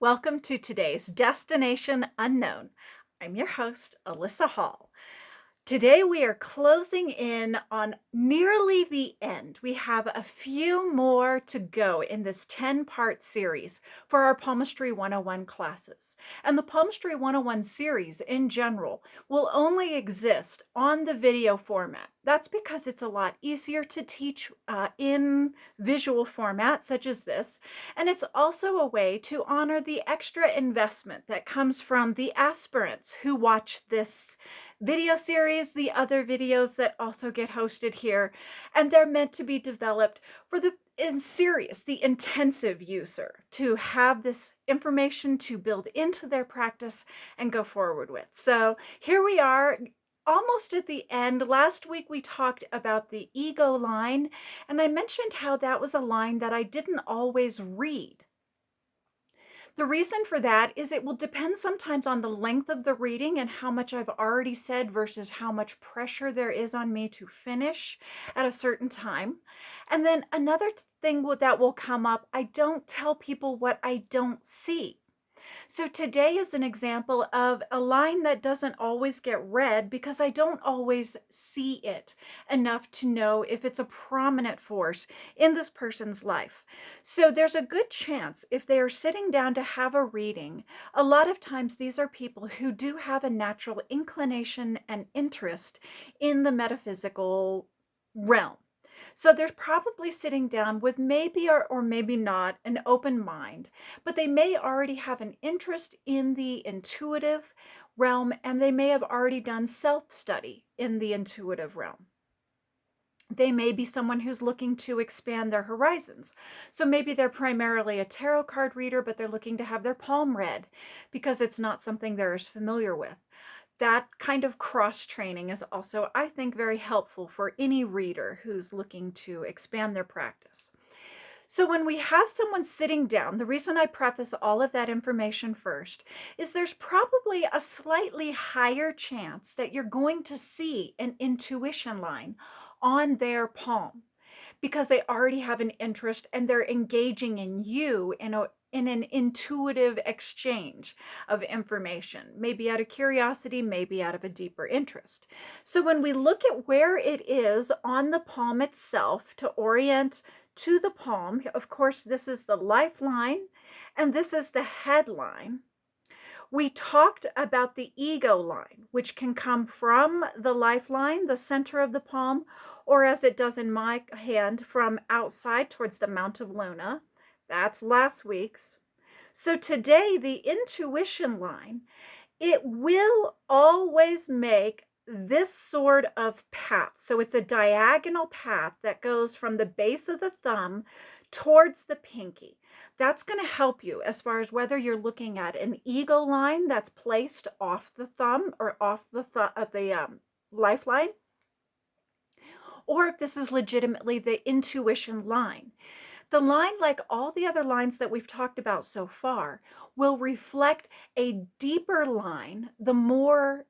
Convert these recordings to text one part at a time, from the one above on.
Welcome to today's Destination Unknown. I'm your host, Alyssa Hall. Today we are closing in on nearly the end. We have a few more to go in this 10-part series for our Palmistry 101 classes. And the Palmistry 101 series in general will only exist on the video format. That's because it's a lot easier to teach in visual format such as this. And it's also a way to honor the extra investment that comes from the aspirants who watch this video series, the other videos that also get hosted here, and they're meant to be developed for the intensive user to have this information to build into their practice and go forward with. So here we are, almost at the end. Last week we talked about the ego line, and I mentioned how that was a line that I didn't always read. The reason for that is it will depend sometimes on the length of the reading and how much I've already said versus how much pressure there is on me to finish at a certain time. And then another thing that will come up, I don't tell people what I don't see. So today is an example of a line that doesn't always get read because I don't always see it enough to know if it's a prominent force in this person's life. So there's a good chance if they are sitting down to have a reading, a lot of times these are people who do have a natural inclination and interest in the metaphysical realm. So they're probably sitting down with maybe or maybe not an open mind, but they may already have an interest in the intuitive realm, and they may have already done self-study in the intuitive realm. They may be someone who's looking to expand their horizons. So maybe they're primarily a tarot card reader, but they're looking to have their palm read because it's not something they're as familiar with. That kind of cross-training is also, I think, very helpful for any reader who's looking to expand their practice. So when we have someone sitting down, the reason I preface all of that information first is there's probably a slightly higher chance that you're going to see an intuition line on their palm because they already have an interest and they're engaging in you in an intuitive exchange of information, maybe out of curiosity, maybe out of a deeper interest. So when we look at where it is on the palm itself to orient to the palm, of course, this is the lifeline and this is the headline. We talked about the ego line, which can come from the lifeline, the center of the palm, or as it does in my hand, from outside towards the Mount of Luna. That's last week's. So today, the intuition line, it will always make this sort of path. So it's a diagonal path that goes from the base of the thumb towards the pinky. That's going to help you as far as whether you're looking at an ego line that's placed off the thumb or off the lifeline, or if this is legitimately the intuition line. The line, like all the other lines that we've talked about so far, will reflect a deeper line, the more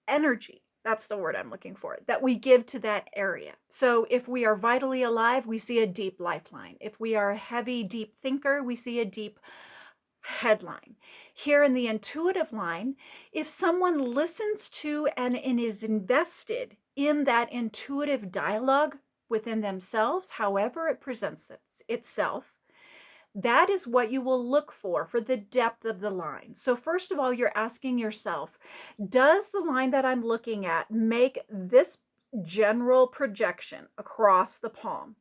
energy, that's the word I'm looking for, that we give to that area. So if we are vitally alive, we see a deep lifeline. If we are a heavy, deep thinker, we see a deep headline. Here in the intuitive line, if someone listens to and is invested in that intuitive dialogue within themselves, however it presents itself, that is what you will look for the depth of the line. So first of all, you're asking yourself, does the line that I'm looking at make this general projection across the palm?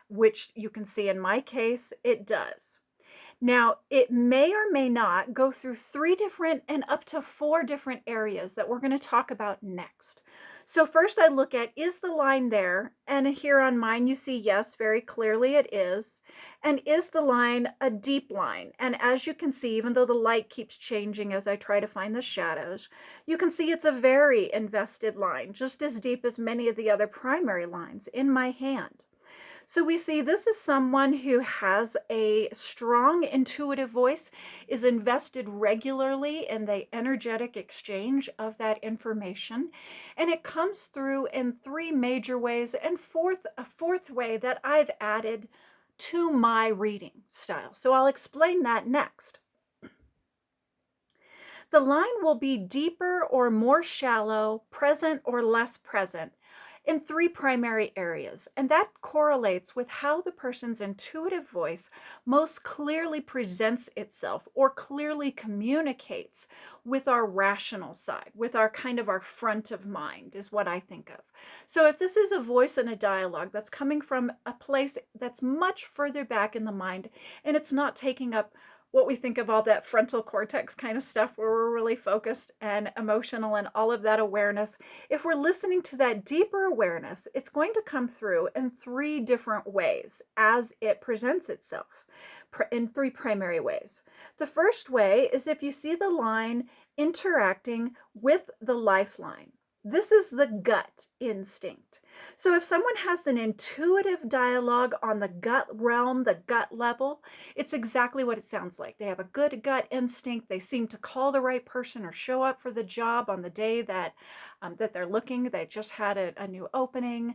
Which you can see in my case, it does. Now, it may or may not go through 3 different and up to 4 different areas that we're going to talk about next. So first I look at, is the line there? And here on mine, you see, yes, very clearly it is. And is the line a deep line? And as you can see, even though the light keeps changing as I try to find the shadows, you can see it's a very invested line, just as deep as many of the other primary lines in my hand. So we see this is someone who has a strong intuitive voice, is invested regularly in the energetic exchange of that information, and it comes through in 3 major ways, and a fourth way that I've added to my reading style. So I'll explain that next. The line will be deeper or more shallow, present or less present in three primary areas. And that correlates with how the person's intuitive voice most clearly presents itself or clearly communicates with our rational side, with our kind of our front of mind, is what I think of. So if this is a voice in a dialogue that's coming from a place that's much further back in the mind, and it's not taking up what we think of all that frontal cortex kind of stuff where we're really focused and emotional and all of that awareness. If we're listening to that deeper awareness, it's going to come through in three different ways as it presents itself, in three primary ways. The first way is if you see the line interacting with the lifeline. This is the gut instinct. So if someone has an intuitive dialogue on the gut realm, the gut level, it's exactly what it sounds like. They have a good gut instinct. They seem to call the right person or show up for the job on the day that they're looking. They just had a new opening.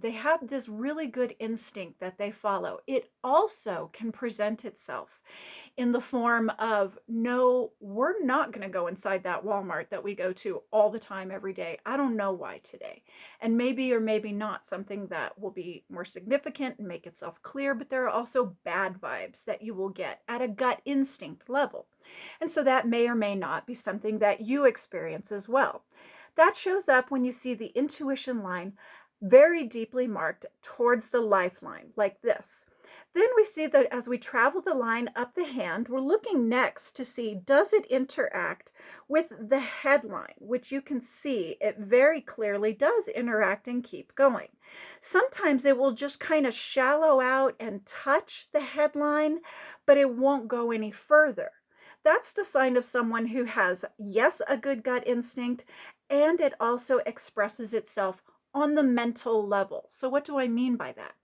They have this really good instinct that they follow. It also can present itself in the form of, no, we're not going to go inside that Walmart that we go to all the time every day. I don't know why today. And maybe or maybe not something that will be more significant and make itself clear, but there are also bad vibes that you will get at a gut instinct level. And so that may or may not be something that you experience as well. That shows up when you see the intuition line very deeply marked towards the lifeline, like this. Then we see that as we travel the line up the hand, we're looking next to see, does it interact with the headline, which you can see it very clearly does interact and keep going. Sometimes it will just kind of shallow out and touch the headline, but it won't go any further. That's the sign of someone who has, yes, a good gut instinct, and it also expresses itself on the mental level. So what do I mean by that?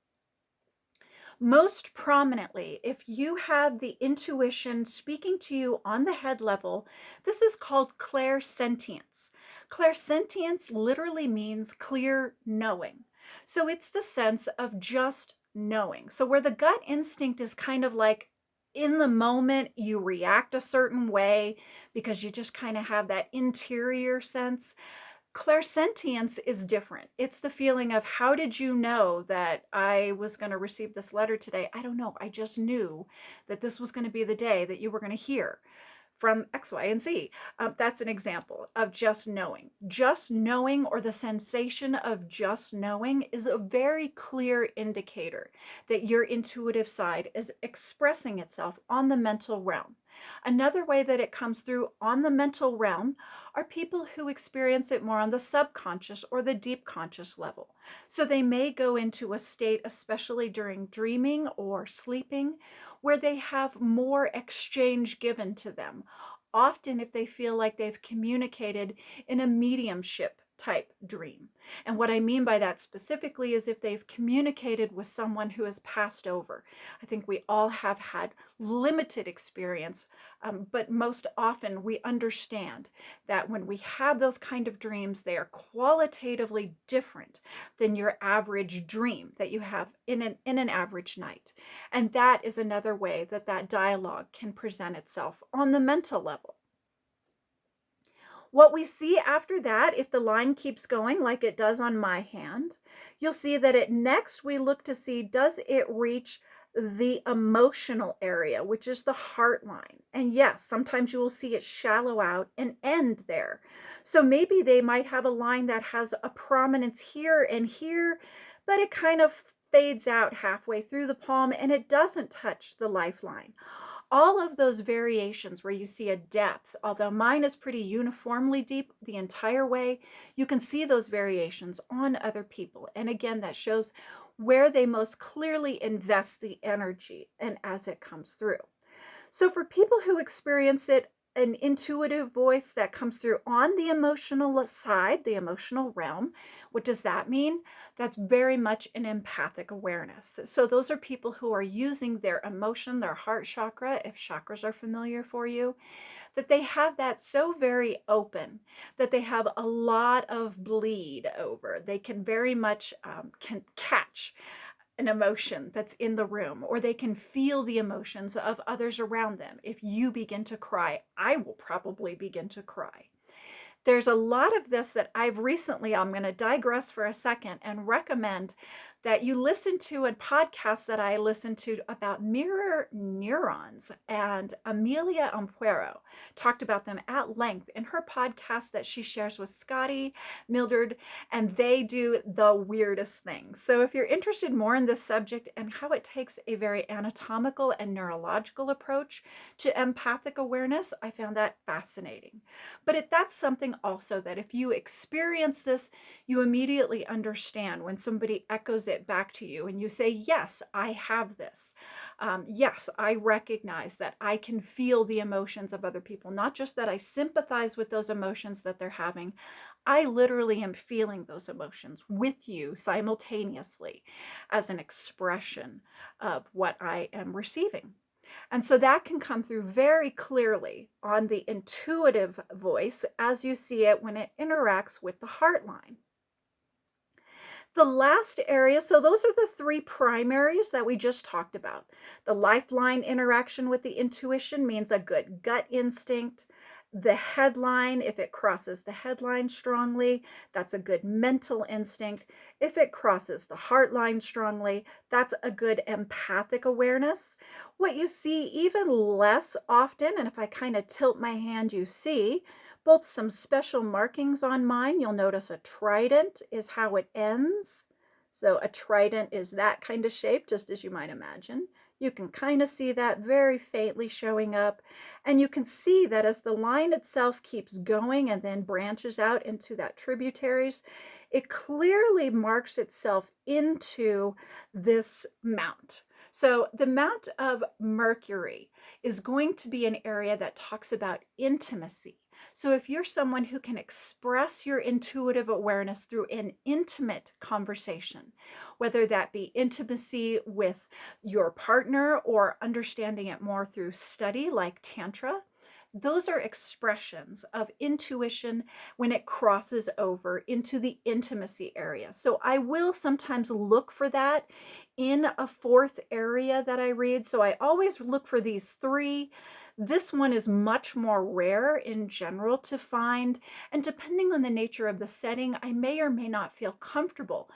Most prominently, if you have the intuition speaking to you on the head level, this is called clairsentience. Clairsentience literally means clear knowing. So it's the sense of just knowing. So where the gut instinct is kind of like, in the moment, you react a certain way because you just kind of have that interior sense. Clairsentience is different. It's the feeling of, how did you know that I was going to receive this letter today? I don't know. I just knew that this was going to be the day that you were going to hear from X, Y, and Z. That's an example of just knowing. Just knowing, or the sensation of just knowing, is a very clear indicator that your intuitive side is expressing itself on the mental realm. Another way that it comes through on the mental realm are people who experience it more on the subconscious or the deep conscious level. So they may go into a state, especially during dreaming or sleeping, where they have more exchange given to them. Often if they feel like they've communicated in a mediumship type dream. And what I mean by that specifically is if they've communicated with someone who has passed over. I think we all have had limited experience, but most often we understand that when we have those kind of dreams, they are qualitatively different than your average dream that you have in an average night. And that is another way that that dialogue can present itself on the mental level. What we see after that, if the line keeps going like it does on my hand, you'll see that next we look to see, does it reach the emotional area, which is the heart line. And yes, sometimes you will see it shallow out and end there. So maybe they might have a line that has a prominence here and here, but it kind of fades out halfway through the palm and it doesn't touch the lifeline. All of those variations where you see a depth, although mine is pretty uniformly deep the entire way, you can see those variations on other people. And again, that shows where they most clearly invest the energy and as it comes through. So for people who experience it, an intuitive voice that comes through on the emotional side, the emotional realm. What does that mean? That's very much an empathic awareness. So those are people who are using their emotion, their heart chakra, if chakras are familiar for you, that they have that so very open that they have a lot of bleed over. They can very much can catch an emotion that's in the room, or they can feel the emotions of others around them. If you begin to cry, I will probably begin to cry. There's a lot of this that I'm going to digress for a second and recommend that you listen to a podcast that I listened to about mirror neurons. And Amelia Ampuero talked about them at length in her podcast that she shares with Scotty Mildred, and they do the weirdest things. So if you're interested more in this subject and how it takes a very anatomical and neurological approach to empathic awareness, I found that fascinating. But that's something also that if you experience this, you immediately understand when somebody echoes it back to you and you say, yes, I have this. Yes, I recognize that I can feel the emotions of other people, not just that I sympathize with those emotions that they're having. I literally am feeling those emotions with you simultaneously as an expression of what I am receiving. And so that can come through very clearly on the intuitive voice as you see it when it interacts with the heart line. The last area, so those are the three primaries that we just talked about. The lifeline interaction with the intuition means a good gut instinct. The headline, if it crosses the headline strongly, that's a good mental instinct. If it crosses the heart line strongly, that's a good empathic awareness. What you see even less often, and if I kind of tilt my hand, you see both some special markings on mine. You'll notice a trident is how it ends. So a trident is that kind of shape, just as you might imagine. You can kind of see that very faintly showing up. And you can see that as the line itself keeps going and then branches out into that tributaries, it clearly marks itself into this mount. So the mount of Mercury is going to be an area that talks about intimacy. So if you're someone who can express your intuitive awareness through an intimate conversation, whether that be intimacy with your partner or understanding it more through study like Tantra, those are expressions of intuition when it crosses over into the intimacy area. So I will sometimes look for that in a fourth area that I read. So I always look for these three. This one is much more rare in general to find, and depending on the nature of the setting, I may or may not feel comfortable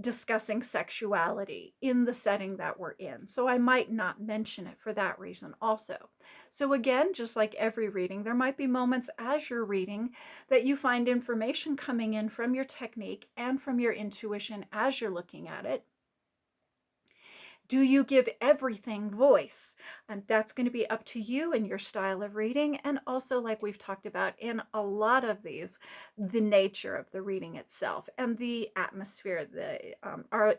discussing sexuality in the setting that we're in. So I might not mention it for that reason also. So again, just like every reading, there might be moments as you're reading that you find information coming in from your technique and from your intuition as you're looking at it. Do you give everything voice? And that's going to be up to you and your style of reading. And also, like we've talked about in a lot of these, the nature of the reading itself and the atmosphere.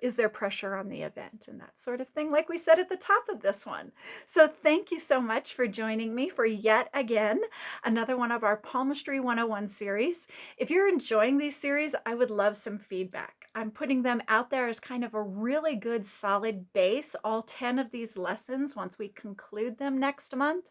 Is there pressure on the event and that sort of thing, like we said at the top of this one. So thank you so much for joining me for yet again another one of our Palmistry 101 series. If you're enjoying these series, I would love some feedback. I'm putting them out there as kind of a really good solid base, all 10 of these lessons once we conclude them next month.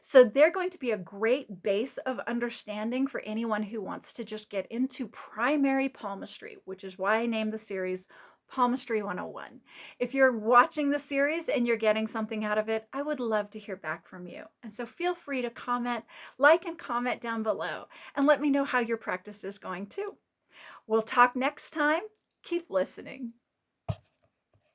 So they're going to be a great base of understanding for anyone who wants to just get into primary palmistry, which is why I named the series Palmistry 101. If you're watching the series and you're getting something out of it, I would love to hear back from you. And so feel free to comment, like and comment down below, and let me know how your practice is going too. We'll talk next time. Keep listening.